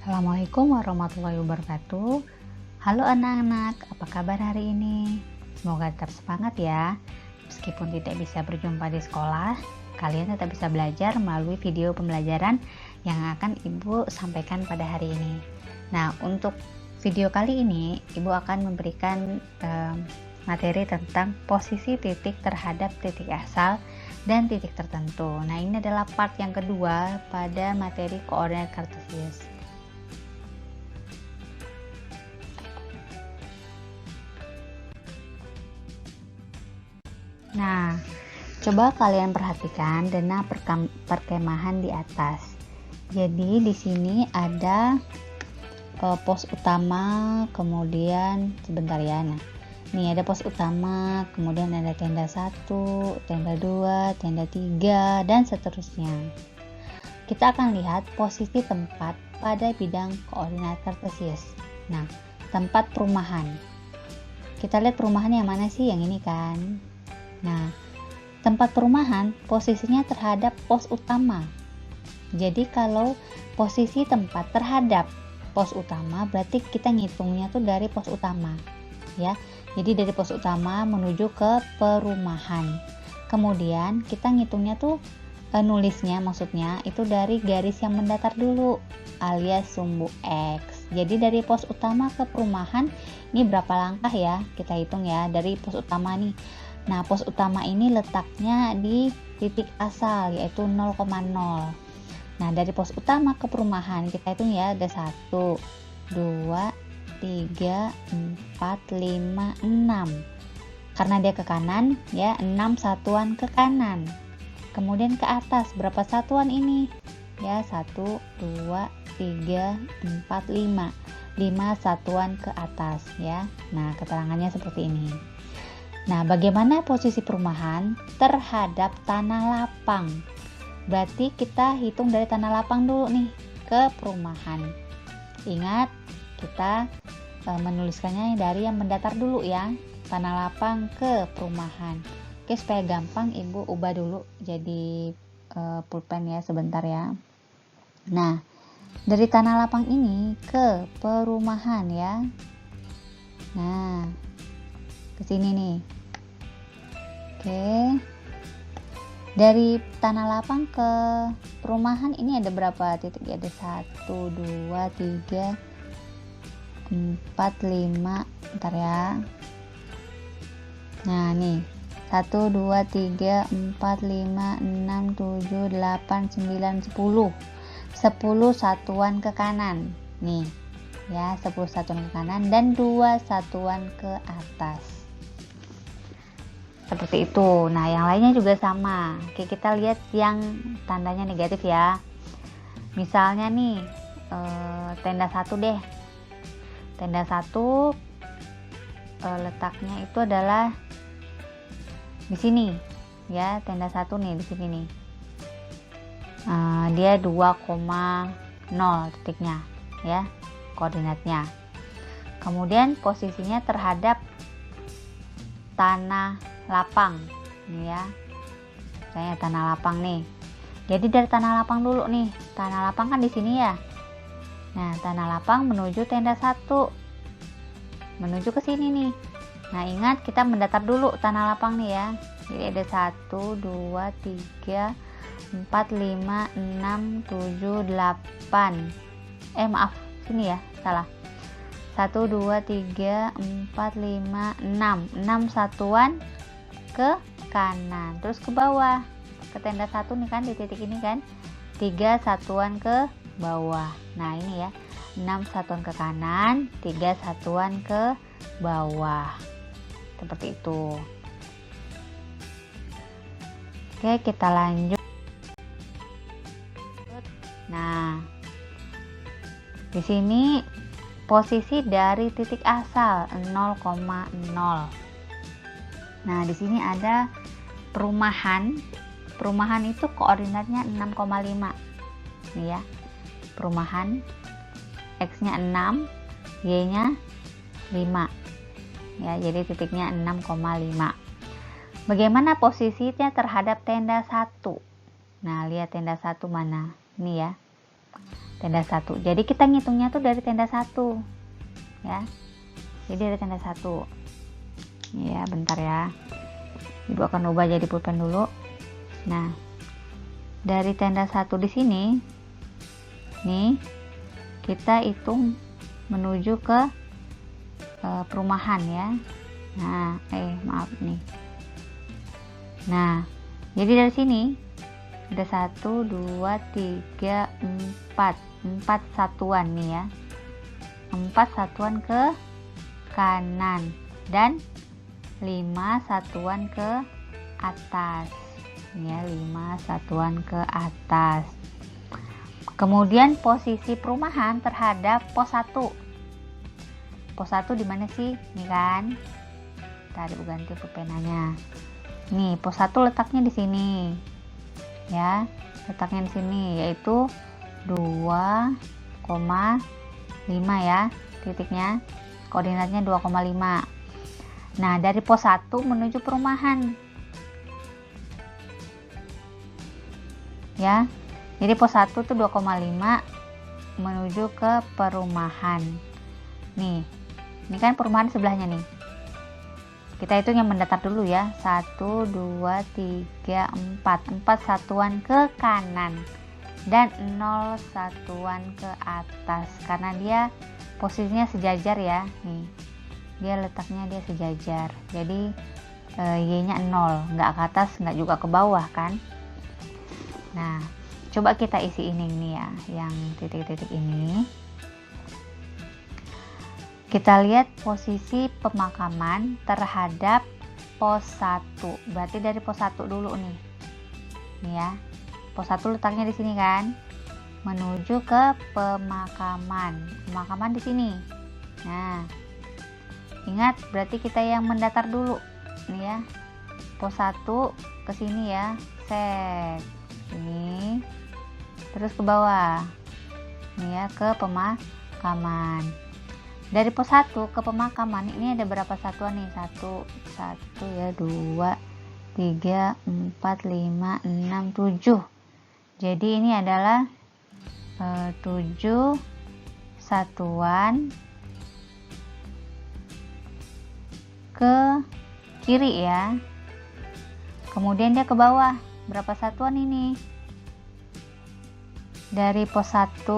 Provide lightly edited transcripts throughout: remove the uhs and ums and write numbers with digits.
Assalamualaikum warahmatullahi wabarakatuh. Halo anak-anak, apa kabar hari ini? Semoga tetap semangat ya. Meskipun tidak bisa berjumpa di sekolah, kalian tetap bisa belajar melalui video pembelajaran yang akan Ibu sampaikan pada hari ini. Nah, untuk video kali ini, Ibu akan memberikan materi tentang posisi titik terhadap titik asal dan titik tertentu. Nah, ini adalah part yang kedua pada materi koordinat kartesius. Nah, coba kalian perhatikan zona perkemahan di atas. Jadi di sini ada pos utama, kemudian sebentar ya. Nah, nih ada pos utama, kemudian ada tenda 1, tenda 2, tenda 3 dan seterusnya. Kita akan lihat posisi tempat pada bidang koordinat kartesius. Nah, tempat perumahan. Kita lihat perumahan yang mana sih? Yang ini kan. Nah, tempat perumahan posisinya terhadap pos utama. Jadi kalau posisi tempat terhadap pos utama, berarti kita ngitungnya tuh dari pos utama, ya. Jadi dari pos utama menuju ke perumahan. Kemudian kita ngitungnya tuh nulisnya maksudnya itu dari garis yang mendatar dulu, alias sumbu X. Jadi dari pos utama ke perumahan ini berapa langkah ya? Kita hitung ya dari pos utama nih. Nah, pos utama ini letaknya di titik asal yaitu 0,0. Nah, dari pos utama ke perumahan kita hitung ya, ada 1, 2, 3, 4, 5, 6. Karena dia ke kanan ya, 6 satuan ke kanan. Kemudian ke atas berapa satuan ini? Ya, 1, 2, 3, 4, 5. 5 satuan ke atas ya. Nah, keterangannya seperti ini. Nah, bagaimana posisi perumahan terhadap tanah lapang? Berarti kita hitung dari tanah lapang dulu nih ke perumahan. Ingat, kita menuliskannya dari yang mendatar dulu ya. Tanah lapang ke perumahan. Oke, supaya gampang Ibu ubah dulu jadi pulpen ya, sebentar ya. Nah, dari tanah lapang ini ke perumahan ya. Nah, ke sini nih. Oke. Dari tanah lapang ke perumahan ini ada berapa titik? Ada 1, 2, 3, 4, 5. Bentar ya. Nah, nih. 1, 2, 3, 4, 5, 6, 7, 8, 9, 10. 10 satuan ke kanan. Nih. Ya, 10 satuan ke kanan dan 2 satuan ke atas. Seperti itu. Nah, yang lainnya juga sama. Oke, kita lihat yang tandanya negatif ya. Misalnya nih, tenda 1 deh. Tenda 1 letaknya itu adalah di sini. Ya, tenda 1 nih di sini nih. Dia 2,0 titiknya ya, koordinatnya. Kemudian posisinya terhadap tanah lapang nih ya, misalnya tanah lapang nih. Jadi dari tanah lapang dulu nih, tanah lapang kan di sini ya. Nah, tanah lapang menuju tenda 1, menuju ke sini nih. Nah, ingat kita mendatar dulu tanah lapang nih ya. Jadi ada 1, 2, 3, 4, 5, 6, 7, 8. Maaf, sini ya, salah. 1, 2, 3, 4, 5, 6. 6 satuan ke kanan, terus ke bawah ke tenda 1 nih kan, di titik ini kan 3 satuan ke bawah. Nah, ini ya, 6 satuan ke kanan, 3 satuan ke bawah, seperti itu. Oke, kita lanjut. Nah, di sini posisi dari titik asal 0,0. Nah, di sini ada perumahan. Perumahan itu koordinatnya 6,5. Nih ya. Perumahan X-nya 6, Y-nya 5. Ya, jadi titiknya 6,5. Bagaimana posisinya terhadap tenda 1? Nah, lihat tenda 1 mana? Ini ya. tenda 1. Jadi kita ngitungnya tuh dari tenda 1 ya. Jadi dari tenda 1 ya. Bentar ya, Ibu akan ubah jadi pulpen dulu. Nah, dari tenda 1 di sini nih kita hitung menuju ke perumahan ya. Nah, maaf nih. Nah, jadi dari sini ada 1 2 3 4 satuan nih ya. 4 satuan ke kanan dan 5 satuan ke atas ya. 5 satuan ke atas. Kemudian posisi perumahan terhadap pos 1. Pos 1 di mana sih? Nih kan. Tadi Ibu ganti pulpenanya. Nih, pos 1 letaknya di sini. Ya, letaknya di sini yaitu 2,5 ya. Titiknya koordinatnya 2,5. Nah, dari pos 1 menuju perumahan. Ya. Jadi pos 1 tuh 2,5 menuju ke perumahan. Nih, ini kan perumahan sebelahnya nih. Kita hitung yang mendatar dulu ya. 1 2 3 4 satuan ke kanan dan 0 satuan ke atas karena dia posisinya sejajar ya. Nih, dia letaknya dia sejajar. Jadi Y-nya 0, nggak ke atas nggak juga ke bawah kan. Nah, coba kita isi ini nih ya, yang titik-titik ini. Kita lihat posisi pemakaman terhadap pos 1. Berarti dari pos 1 dulu nih. Nih ya. Pos 1 letaknya di sini kan. Menuju ke pemakaman. Pemakaman di sini. Nah, ingat berarti kita yang mendatar dulu. Nih ya. Pos 1 ke sini ya. Set. Ini. Terus ke bawah. Nih ya, ke pemakaman. Dari pos 1 ke pemakaman ini ada berapa satuan nih? 1 ya, 2 3 4 5 6 7. Jadi ini adalah 7 satuan ke kiri ya. Kemudian dia ke bawah. Berapa satuan ini? Dari pos 1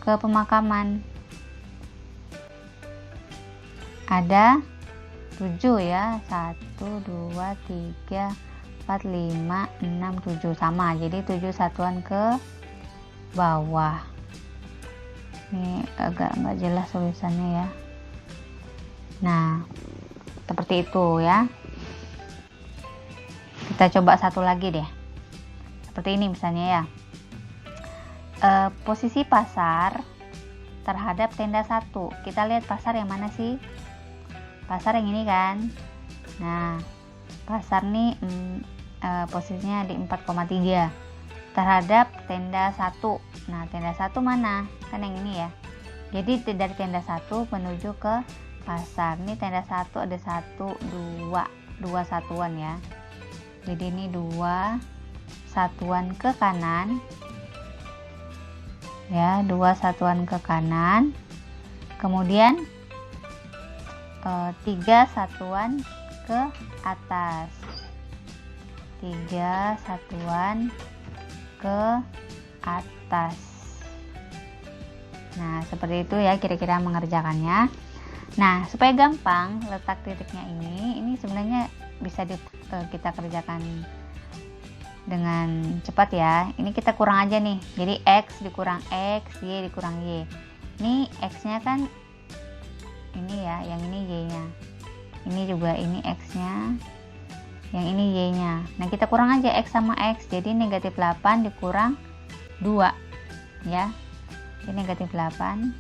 ke pemakaman ada 7 ya. 1 2 3 4 5 6 7 sama. Jadi 7 satuan ke bawah. Ini agak nggak jelas tulisannya ya. Nah, seperti itu ya. Kita coba satu lagi deh. Seperti ini misalnya ya. Posisi pasar terhadap tenda 1. Kita lihat pasar yang mana sih? Pasar yang ini kan. Nah, pasar nih posisinya di 4,3 terhadap tenda 1. Nah, tenda 1 mana? Kan yang ini ya. Jadi dari tenda 1 menuju ke pasar. Ini tenda 1 ada 1 2 satuan ya. Jadi ini 2 satuan ke kanan. Ya, 2 satuan ke kanan. Kemudian 3 satuan ke atas. 3 satuan ke atas. Nah, seperti itu ya kira-kira mengerjakannya. Nah, supaya gampang letak titiknya ini sebenarnya bisa kita kerjakan dengan cepat ya. Ini kita kurang aja nih. Jadi X dikurang X, Y dikurang Y. Ini X-nya kan ini ya, yang ini Y-nya. Ini juga ini X-nya. Yang ini Y-nya. Nah, kita kurang aja X sama X. Jadi negatif 8 dikurang 2. Ya. Ini negatif 8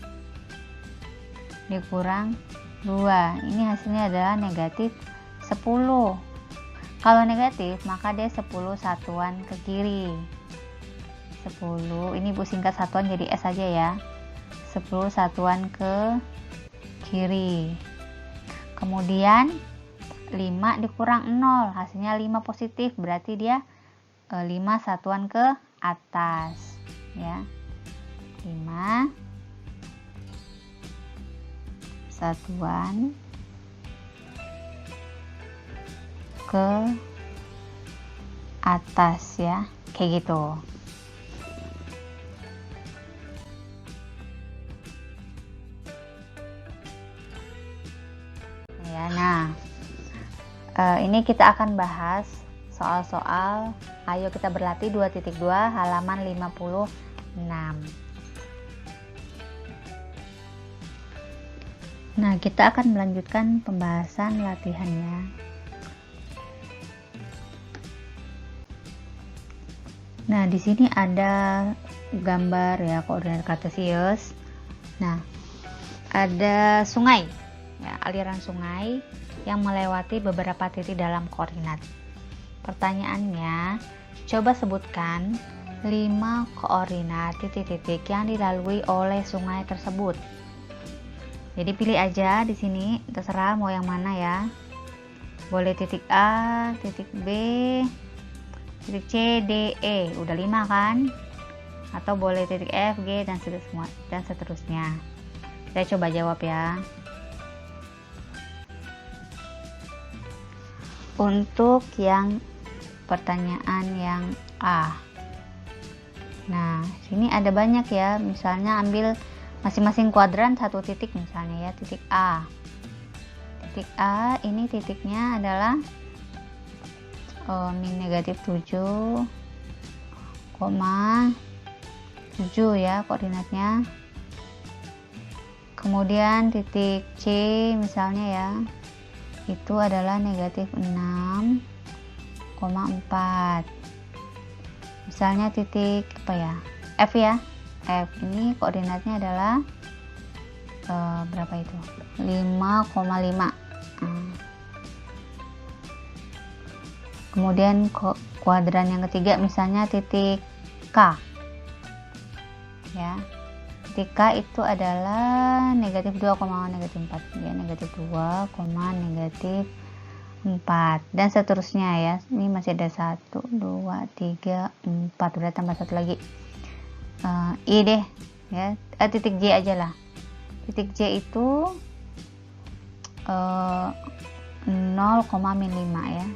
dikurang 2. Ini hasilnya adalah negatif 10. Kalau negatif, maka dia 10 satuan ke kiri. 10. Ini Bu singkat satuan jadi S aja ya. 10 satuan ke kiri. Kemudian 5 dikurang 0, hasilnya 5 positif, berarti dia 5 satuan ke atas ya. 5 satuan ke atas ya, kayak gitu. Ya, nah ini kita akan bahas soal-soal ayo kita berlatih 2.2 halaman 56. Nah, kita akan melanjutkan pembahasan latihannya. Nah, di sini ada gambar ya, koordinat kartesius. Nah, ada sungai, ya, aliran sungai yang melewati beberapa titik dalam koordinat. Pertanyaannya, coba sebutkan 5 koordinat titik-titik yang dilalui oleh sungai tersebut. Jadi pilih aja di sini, terserah mau yang mana ya. Boleh titik A, titik B, titik C, D, E, udah 5 kan? Atau boleh titik F, G, dan seterusnya. Saya coba jawab ya. Untuk yang pertanyaan yang A. Nah, sini ada banyak ya. Misalnya ambil masing-masing kuadran satu titik misalnya ya, titik A. Titik A ini titiknya adalah min negatif 7,7 ya koordinatnya. Kemudian titik C misalnya ya, itu adalah negatif 6,4. Misalnya titik apa ya, F ya, F ini koordinatnya adalah berapa itu, 5,5. Kemudian kuadran yang ketiga misalnya titik K ya, titik K itu adalah negatif 2, negatif 4 ya, negatif 2, negatif 4 dan seterusnya ya. Ini masih ada 1, 2, 3, 4, udah tambah satu lagi I deh ya, titik J aja lah. Titik J itu 0,-5 ya,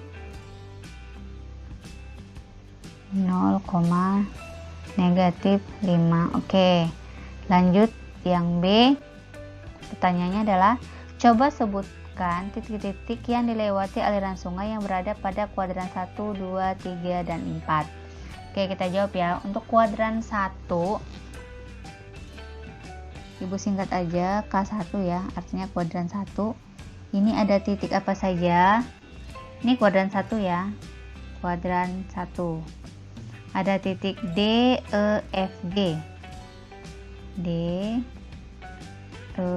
0,-5. Oke, lanjut yang B. Pertanyaannya adalah coba sebutkan titik-titik yang dilewati aliran sungai yang berada pada kuadran 1, 2, 3, dan 4. Oke, kita jawab ya. Untuk kuadran 1 Ibu singkat aja K1 ya, artinya kuadran 1. Ini ada titik apa saja? Ini kuadran 1 ya, kuadran 1. Ada titik D, E, F, G. D, E,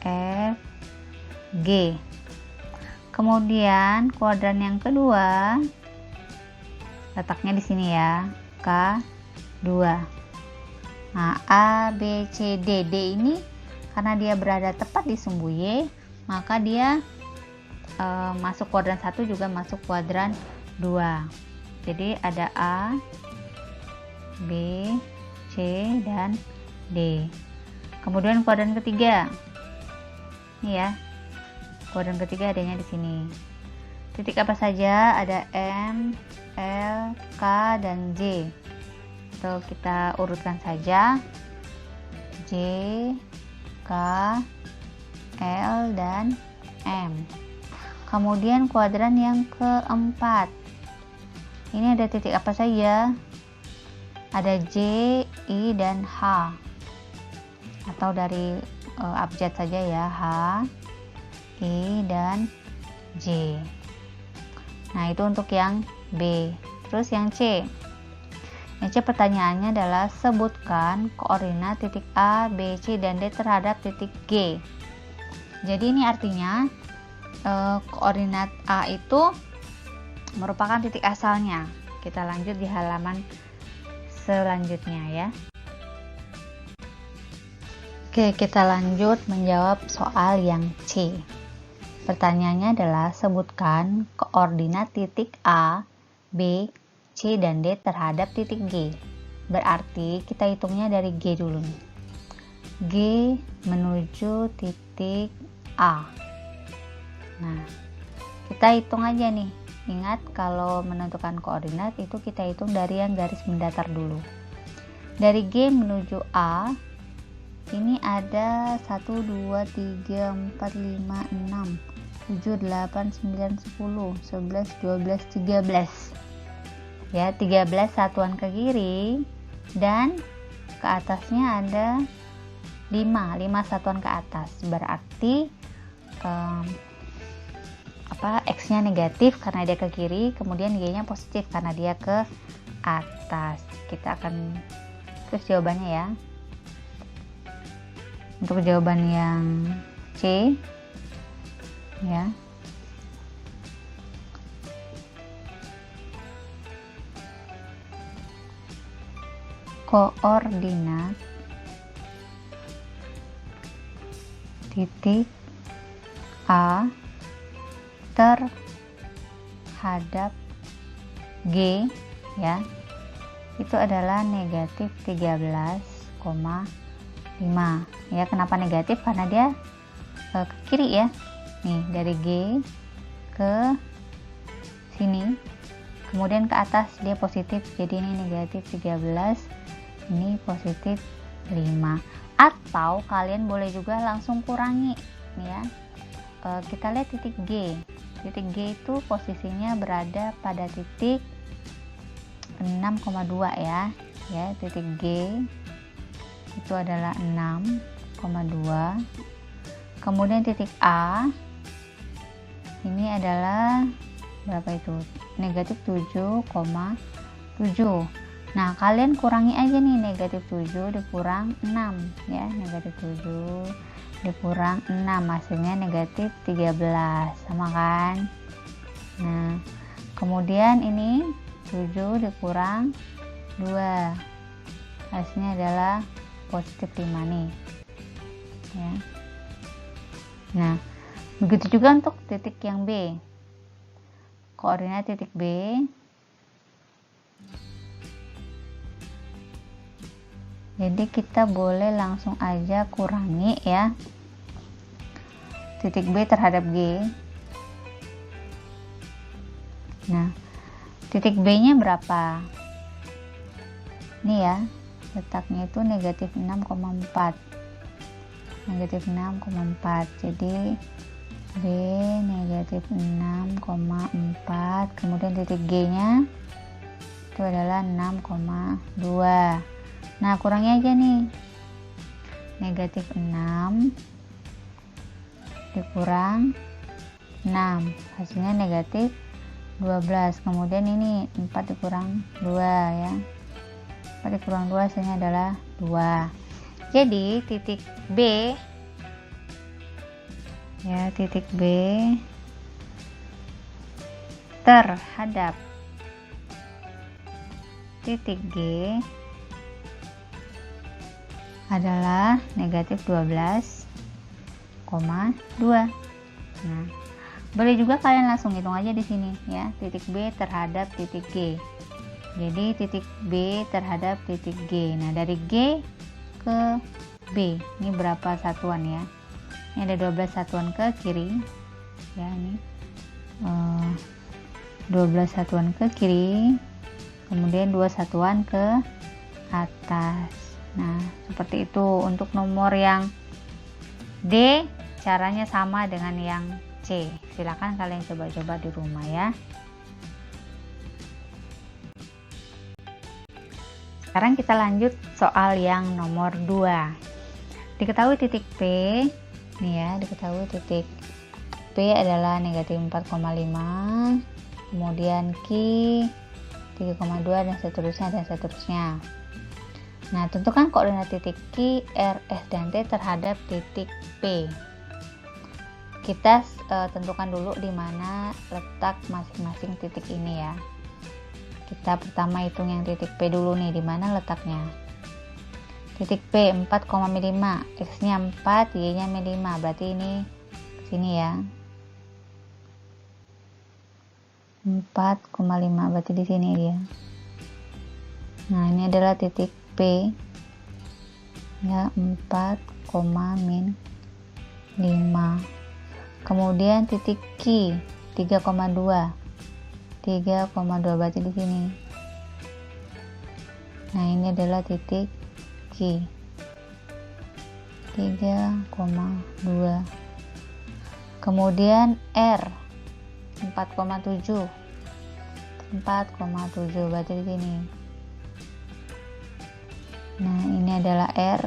F, G. Kemudian kuadran yang kedua letaknya di sini ya, K2. Nah, A, B, C, D. D ini karena dia berada tepat di sumbu Y, maka dia masuk kuadran 1 juga masuk kuadran 2. Jadi ada A, B, C, dan D. Kemudian kuadran ketiga. Ini ya. Kuadran ketiga adanya di sini. Titik apa saja? Ada M, L, K, dan J. Atau kita urutkan saja. J, K, L, dan M. Kemudian kuadran yang keempat. Ini ada titik apa saja? Ada J, I, dan H. Atau dari abjad saja ya, H, I, dan J. Nah, itu untuk yang B. Terus yang C. Yang C pertanyaannya adalah sebutkan koordinat titik A, B, C, dan D terhadap titik G. Jadi ini artinya koordinat A itu merupakan titik asalnya. Kita lanjut di halaman selanjutnya ya. Oke, kita lanjut menjawab soal yang C. Pertanyaannya adalah sebutkan koordinat titik A, B, C, dan D terhadap titik G. Berarti kita hitungnya dari G dulu nih. G menuju titik A. Nah, kita hitung aja nih. Ingat kalau menentukan koordinat itu kita hitung dari yang garis mendatar dulu. Dari G menuju A ini ada 1, 2, 3, 4, 5, 6, 7, 8, 9, 10, 11, 12, 13. Ya, 13 satuan ke kiri dan ke atasnya ada 5 satuan ke atas. Berarti X-nya negatif karena dia ke kiri, kemudian Y-nya positif karena dia ke atas. Kita akan terus jawabannya ya. Untuk jawaban yang C ya. Koordinat titik A terhadap G ya, itu adalah negatif 13,5 ya. Kenapa negatif? Karena dia ke kiri ya. Nih, dari G ke sini, kemudian ke atas dia positif, jadi ini negatif 13, ini positif 5. Atau kalian boleh juga langsung kurangi nih ya. Kita lihat titik G. Titik G itu posisinya berada pada titik 6,2 ya. Ya, titik G itu adalah 6,2. Kemudian titik A ini adalah berapa itu? Negatif 7,7. Nah, kalian kurangi aja nih, negatif 7 dikurang 6 ya. Negatif 7 dikurang 6 hasilnya negatif 13, sama kan? Nah, kemudian ini 7 dikurang 2 hasilnya adalah positif 5 nih ya. Nah, begitu juga untuk titik yang B. Koordinat titik B jadi kita boleh langsung aja kurangi ya titik B terhadap G. Nah, titik B nya berapa? Ini ya, letaknya itu negatif 6,4. Negatif 6,4. Jadi B negatif 6,4. Kemudian titik G nya itu adalah 6,2. Nah, kurangi aja nih. Negatif 6 dikurang 6 hasilnya negatif 12. Kemudian ini 4 dikurang 2 ya. 4 dikurang 2 hasilnya adalah 2. Jadi titik B ya, titik B terhadap titik G adalah negatif 12,2. Nah, boleh juga kalian langsung hitung aja di sini ya, titik B terhadap titik G. Jadi titik B terhadap titik G. Nah, dari G ke B ini berapa satuan ya? Ini ada 12 satuan ke kiri ya, ini 12 satuan ke kiri, kemudian 2 satuan ke atas. Nah, seperti itu. Untuk nomor yang D caranya sama dengan yang C. Silakan kalian coba-coba di rumah ya. Sekarang kita lanjut soal yang nomor 2. Diketahui titik P nih ya, diketahui titik P adalah negatif 4,5, kemudian Q 3,2 dan seterusnya. Nah, tentukan koordinat titik Q, R, S, dan T terhadap titik P. Kita tentukan dulu di mana letak masing-masing titik ini ya. Kita pertama hitung yang titik P dulu nih, di mana letaknya. Titik P 4,5, X-nya 4, Y-nya 5, berarti ini sini ya. 4,5 berarti di sini dia. Nah, ini adalah titik P ya, 4, min 5. Kemudian titik Q 3,2 berarti di sini. Nah, ini adalah titik Q 3,2. Kemudian R 4,7 berarti di sini. Nah, ini adalah R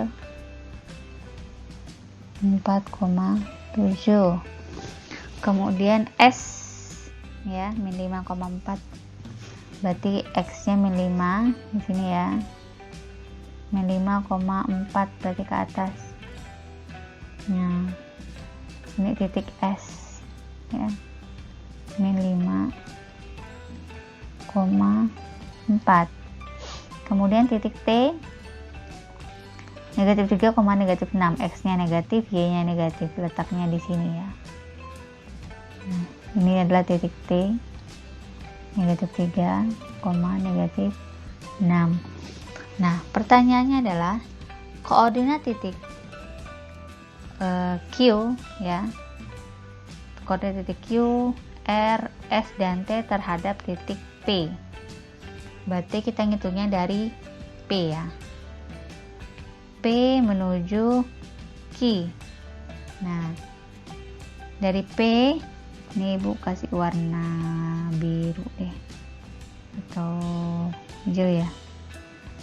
4,7. Kemudian S ya, min 5,4. Berarti X nya min 5 di sini ya. Min 5,4 berarti ke atas. Nah, ini titik S ya. Min 5,4. Kemudian titik T negatif 3, negatif 6. X nya negatif, Y nya negatif, letaknya di sini ya. Nah, ini adalah titik T negatif 3, negatif 6. Nah, pertanyaannya adalah koordinat titik Q ya, koordinat titik Q, R, S, dan T terhadap titik P. Berarti kita ngitungnya dari P ya. P menuju Q. Nah, dari P, ini Ibu kasih warna biru deh, atau hijau ya.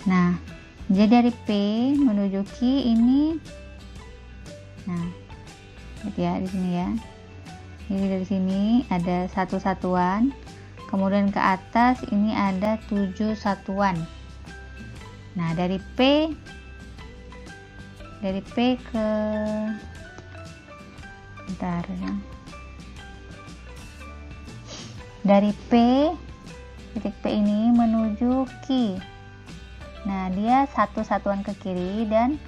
Nah, jadi dari P menuju Q ini, nah, lihat ya di sini ya. Jadi dari sini ada 1 satuan, kemudian ke atas ini ada 7 satuan. Nah, dari P ke, bentar ya. Dari P, titik P ini menuju Q. Nah, dia 1 satuan ke kiri dan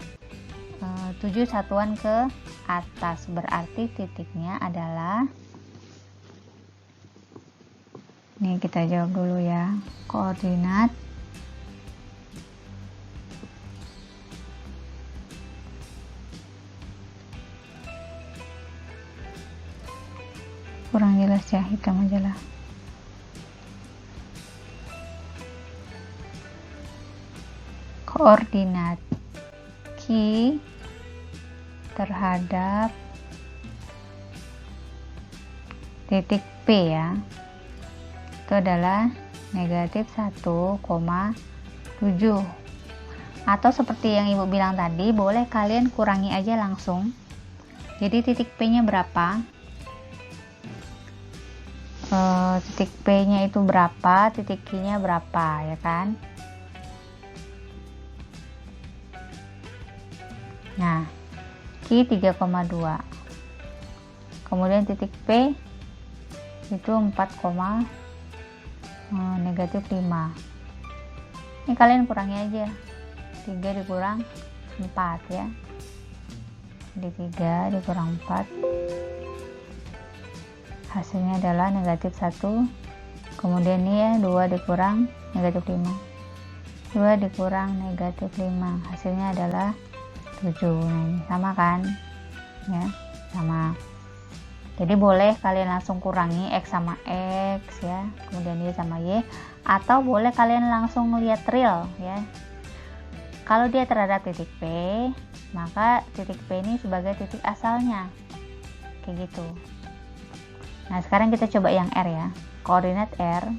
7 satuan ke atas. Berarti titiknya adalah, nih kita jawab dulu ya. Koordinat kurang jelas ya, hitam aja lah. Koordinat Q terhadap titik P ya, itu adalah negatif 1,7. Atau seperti yang Ibu bilang tadi, boleh kalian kurangi aja langsung. Jadi titik P nya berapa, titik P nya itu berapa, titik Q nya berapa ya kan. Nah, Q 3,2, kemudian titik P itu 4, negatif 5. Ini kalian kurangi aja, 3 dikurang 4 ya. Jadi 3 dikurang 4, hasilnya adalah negatif 1. Kemudian ini ya, 2 dikurang negatif 5, 2 dikurang negatif 5, hasilnya adalah 7. Nah, ini sama kan ya, sama. Jadi boleh kalian langsung kurangi X sama X ya, kemudian Y sama Y, atau boleh kalian langsung lihat real ya. Kalau dia terhadap titik P, maka titik P ini sebagai titik asalnya, kayak gitu. Nah, sekarang kita coba yang R ya. Koordinat R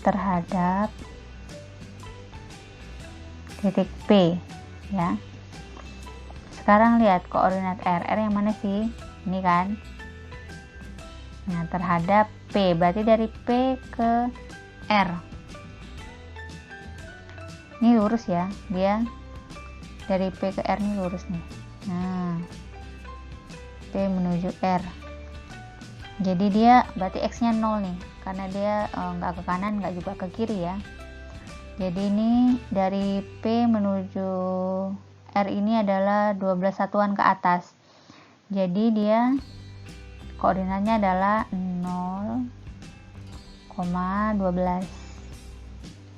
terhadap titik P ya. Sekarang lihat koordinat R yang mana sih? Ini kan. Nah, terhadap P, berarti dari P ke R. Ini lurus ya, dia dari P ke R ini lurus nih. Nah, P menuju R. Jadi dia berarti X nya 0 nih, karena dia nggak ke kanan, nggak juga ke kiri ya. Jadi ini dari P menuju R ini adalah 12 satuan ke atas. Jadi dia koordinatnya adalah 0,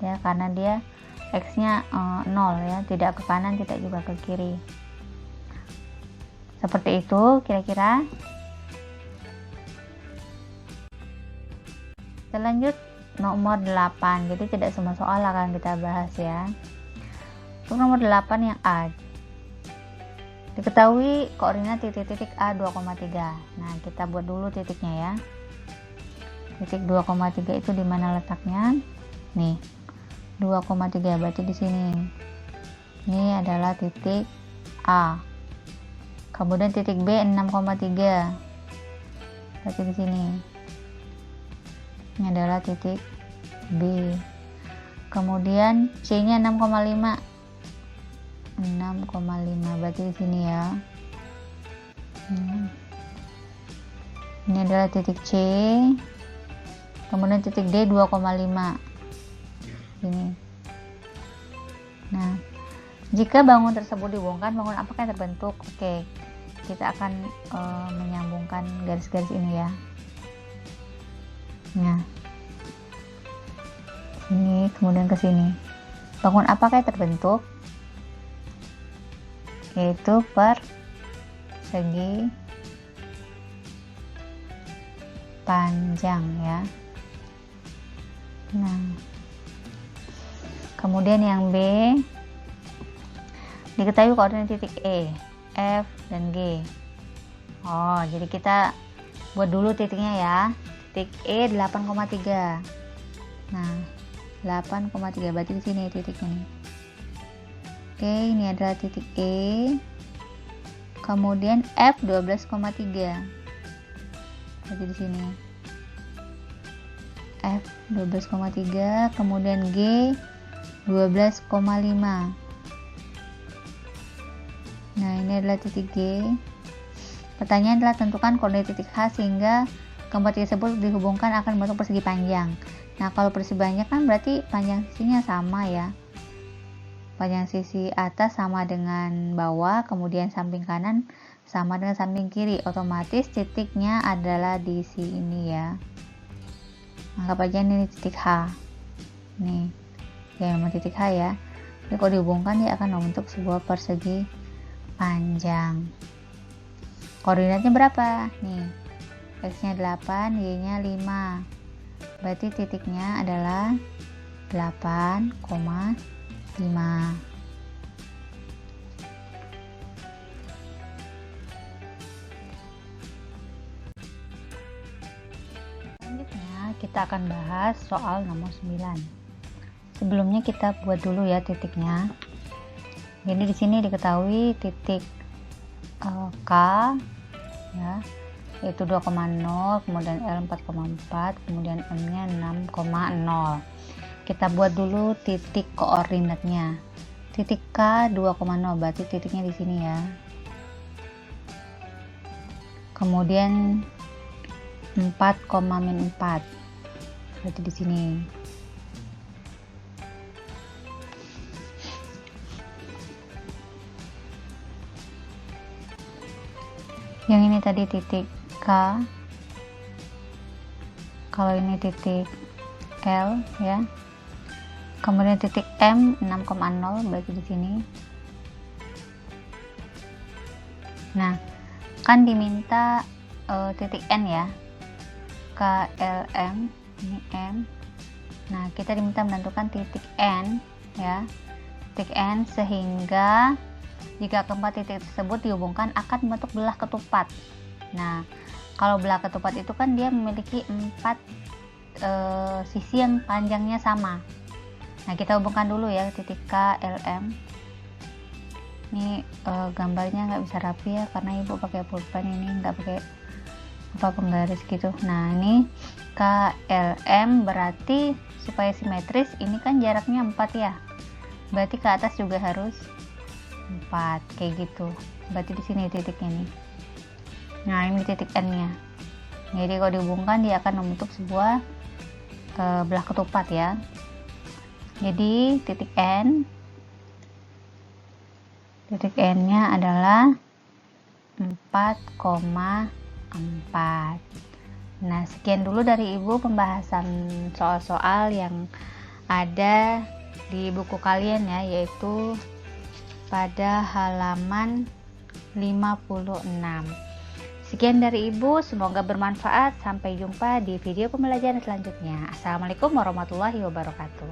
ya, karena dia X-nya 0 ya, tidak ke kanan tidak juga ke kiri. Seperti itu kira-kira. Kita lanjut nomor 8. Jadi tidak semua soal akan kita bahas ya. Untuk nomor 8 yang A, diketahui koordinat titik A 2,3. Nah, kita buat dulu titiknya ya. Titik 2,3 itu di mana letaknya? Nih, 2,3 berarti di sini. Ini adalah titik A. Kemudian titik B 6,3. Berarti di sini. Ini adalah titik B. Kemudian C-nya 6,5. 6,5 berarti di sini ya. Ini adalah titik C. Kemudian titik D 2,5. Ini. Nah, jika bangun tersebut dihubungkan, bangun apakah yang terbentuk? Oke, kita akan menyambungkan garis-garis ini ya. Nah, sini kemudian ke sini. Bangun apakah yang terbentuk? Yaitu persegi panjang ya. Nah, kemudian yang B, diketahui koordinat titik E, F, dan G. Oh, jadi kita buat dulu titiknya ya. Titik E 8,3. Nah, 8,3 berarti di sini titiknya nih. Oke, ini adalah titik E. Kemudian F 12,3. Berarti di sini. F 12,3, kemudian G 12,5. Nah, ini adalah titik G. Pertanyaan adalah tentukan koordinat titik H sehingga keempat titik tersebut dihubungkan akan membentuk persegi panjang. Nah, kalau persegi panjang kan berarti panjang sisinya sama ya. Panjang sisi atas sama dengan bawah, kemudian samping kanan sama dengan samping kiri. Otomatis titiknya adalah di sini ya. Anggap aja ini titik H. Nih, ya memang titik H ya. Jadi kalau dihubungkan dia akan membentuk sebuah persegi panjang. Koordinatnya berapa? Nih, X-nya 8, Y-nya 5. Berarti titiknya adalah 8,5. Selanjutnya kita akan bahas soal nomor 9. Sebelumnya kita buat dulu ya titiknya. Jadi di sini diketahui titik K ya, yaitu 2,0, kemudian L 4,4, kemudian M-nya 6,0. Kita buat dulu titik koordinatnya. Titik K 2,0 berarti titiknya di sini ya. Kemudian 4, min 4 berarti di sini. Yang ini tadi titik K. Kalau ini titik L ya. Kemudian titik M 6,0 berarti di sini. Nah, kan diminta titik N ya. KLM ini M. Nah, kita diminta menentukan titik N ya. Titik N sehingga jika keempat titik tersebut dihubungkan akan membentuk belah ketupat. Nah, kalau belah ketupat itu kan dia memiliki 4 sisi yang panjangnya sama. Nah, kita hubungkan dulu ya titik K, L, M. Ini gambarnya nggak bisa rapi ya karena ibu pakai pulpen, ini nggak pakai penggaris gitu. Nah, ini K, L, M berarti supaya simetris ini kan jaraknya 4 ya. Berarti ke atas juga harus 4 kayak gitu. Berarti di sini titiknya nih. Nah, ini titik N-nya. Jadi kalau dihubungkan dia akan membentuk sebuah belah ketupat ya. Jadi titik N-nya adalah 4,4. Nah, sekian dulu dari Ibu pembahasan soal-soal yang ada di buku kalian ya, yaitu pada halaman 56. Sekian dari Ibu, semoga bermanfaat. Sampai jumpa di video pembelajaran selanjutnya. Assalamualaikum warahmatullahi wabarakatuh.